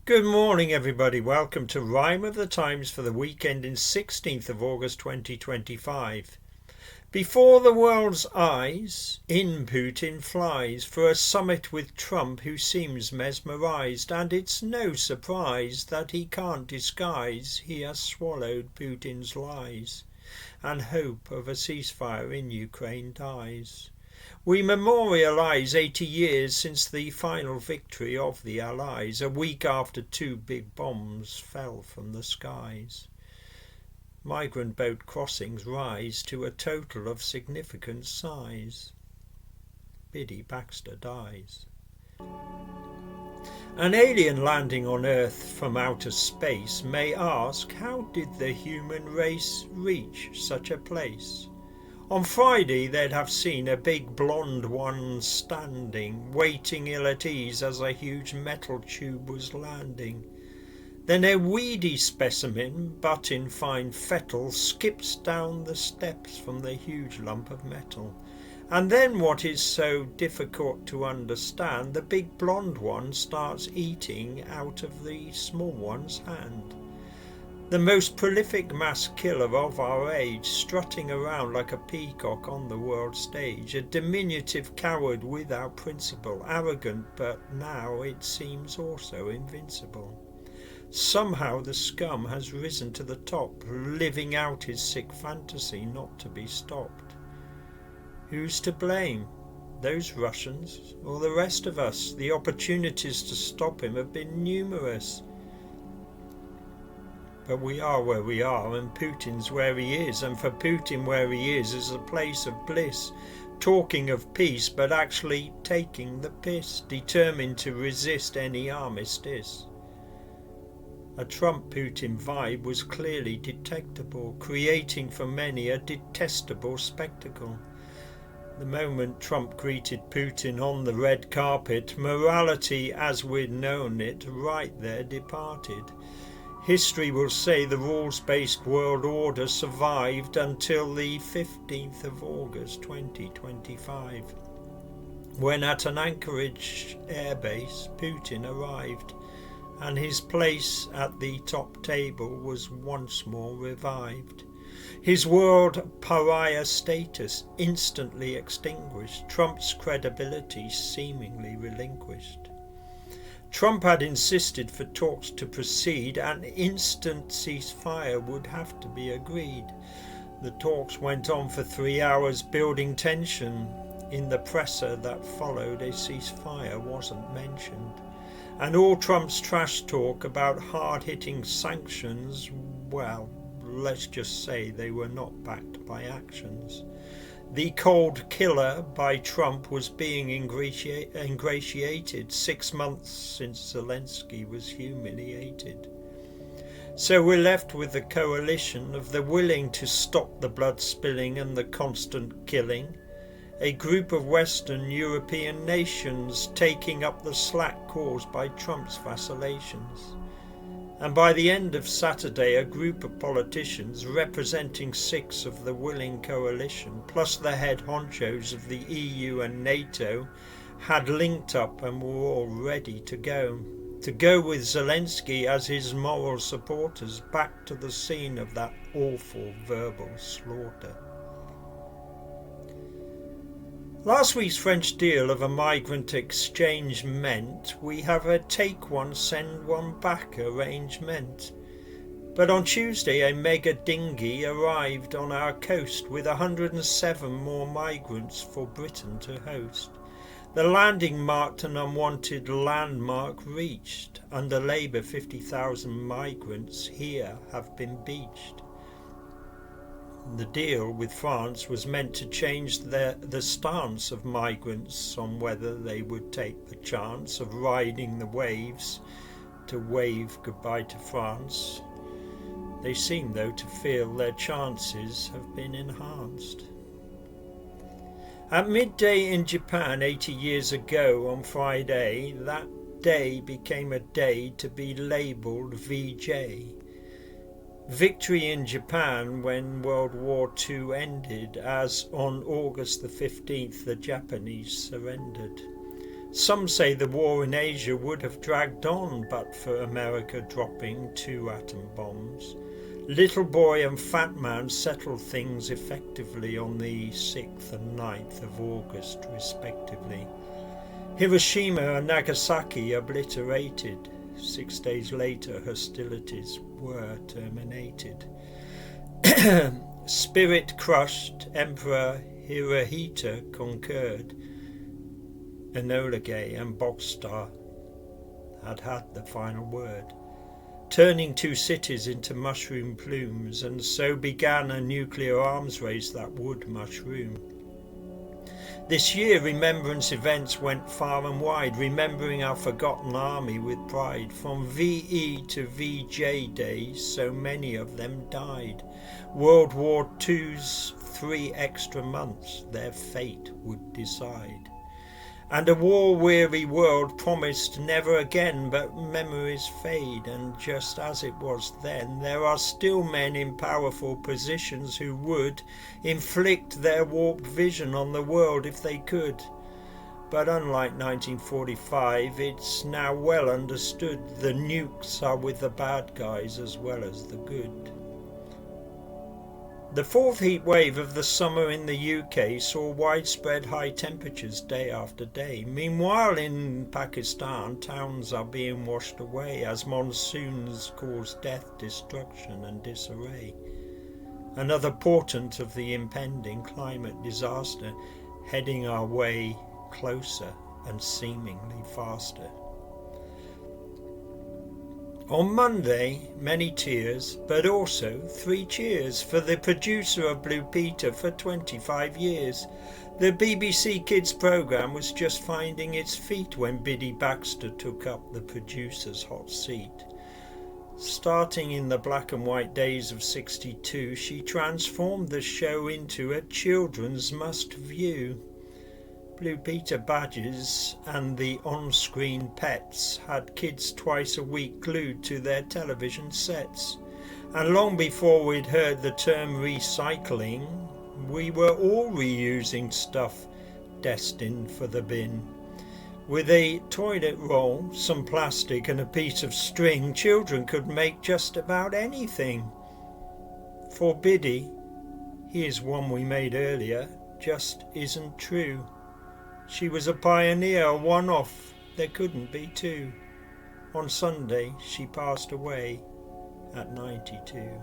Good morning, everybody. Welcome to Rhyme of the Times for the weekend in 16th of August 2025. Before the world's eyes, in Putin flies for a summit with Trump who seems mesmerised, and it's no surprise that he can't disguise he has swallowed Putin's lies, and hope of a ceasefire in Ukraine dies. We memorialise 80 years since the final victory of the Allies, a week after two big bombs fell from the skies. Migrant boat crossings rise to a total of significant size. Biddy Baxter dies. An alien landing on Earth from outer space may ask, how did the human race reach such a place? On Friday they'd have seen a big blonde one standing, waiting ill at ease as a huge metal tube was landing. Then a weedy specimen, but in fine fettle, skips down the steps from the huge lump of metal. And then what is so difficult to understand, the big blonde one starts eating out of the small one's hand. The most prolific mass killer of our age, strutting around like a peacock on the world stage, a diminutive coward without principle, arrogant but now it seems also invincible. Somehow the scum has risen to the top, living out his sick fantasy not to be stopped. Who's to blame? Those Russians or the rest of us? The opportunities to stop him have been numerous. But we are where we are, and Putin's where he is, and for Putin where he is a place of bliss, talking of peace but actually taking the piss, determined to resist any armistice. A Trump-Putin vibe was clearly detectable, creating for many a detestable spectacle. The moment Trump greeted Putin on the red carpet, morality as we'd known it right there departed. History will say the rules-based world order survived until the 15th of August 2025, when at an Anchorage airbase Putin arrived, and his place at the top table was once more revived. His world pariah status instantly extinguished, Trump's credibility seemingly relinquished. Trump had insisted for talks to proceed, an instant ceasefire would have to be agreed. The talks went on for 3 hours, building tension. In the presser that followed, a ceasefire wasn't mentioned. And all Trump's trash talk about hard-hitting sanctions, well, let's just say they were not backed by actions. The cold killer by Trump was being ingratiated 6 months since Zelensky was humiliated. So we're left with the coalition of the willing to stop the blood spilling and the constant killing, a group of Western European nations taking up the slack caused by Trump's vacillations. And by the end of Saturday, a group of politicians representing 6 of the willing coalition, plus the head honchos of the EU and NATO, had linked up and were all ready to go with Zelensky as his moral supporters back to the scene of that awful verbal slaughter. Last week's French deal of a migrant exchange meant we have a take one, send one back arrangement. But on Tuesday a mega dinghy arrived on our coast with 107 more migrants for Britain to host. The landing marked an unwanted landmark reached. Under Labour, 50,000 migrants here have been beached. The deal with France was meant to change the stance of migrants on whether they would take the chance of riding the waves to wave goodbye to France. They seem, though, to feel their chances have been enhanced. At midday in Japan 80 years ago on Friday, that day became a day to be labelled VJ. Victory in Japan when World War II ended, as on August the 15th the Japanese surrendered. Some say the war in Asia would have dragged on but for America dropping 2 atom bombs. Little Boy and Fat Man settled things effectively on the 6th and 9th of August respectively. Hiroshima and Nagasaki obliterated. 6 days later hostilities were terminated. Spirit crushed, Emperor Hirohito concurred. Enola Gay and Boxstar had the final word, turning 2 cities into mushroom plumes, and so began a nuclear arms race that would mushroom. This year remembrance events went far and wide, remembering our forgotten army with pride. From VE to VJ days, so many of them died. World War II's 3 extra months, their fate would decide. And a war-weary world promised never again, but memories fade, and just as it was then, there are still men in powerful positions who would inflict their warped vision on the world if they could. But unlike 1945, it's now well understood the nukes are with the bad guys as well as the good. The 4th heat wave of the summer in the UK saw widespread high temperatures day after day. Meanwhile in Pakistan, towns are being washed away as monsoons cause death, destruction and disarray. Another portent of the impending climate disaster heading our way closer and seemingly faster. On Monday, many tears, but also 3 cheers for the producer of Blue Peter for 25 years. The BBC Kids programme was just finding its feet when Biddy Baxter took up the producer's hot seat. Starting in the black and white days of '62, she transformed the show into a children's must-view. Blue Peter badges and the on-screen pets had kids twice a week glued to their television sets. And long before we'd heard the term recycling, we were all reusing stuff destined for the bin. With a toilet roll, some plastic and a piece of string, children could make just about anything. For Biddy, here's one we made earlier, just isn't true. She was a pioneer, a one-off, there couldn't be 2. On Sunday she passed away at 92.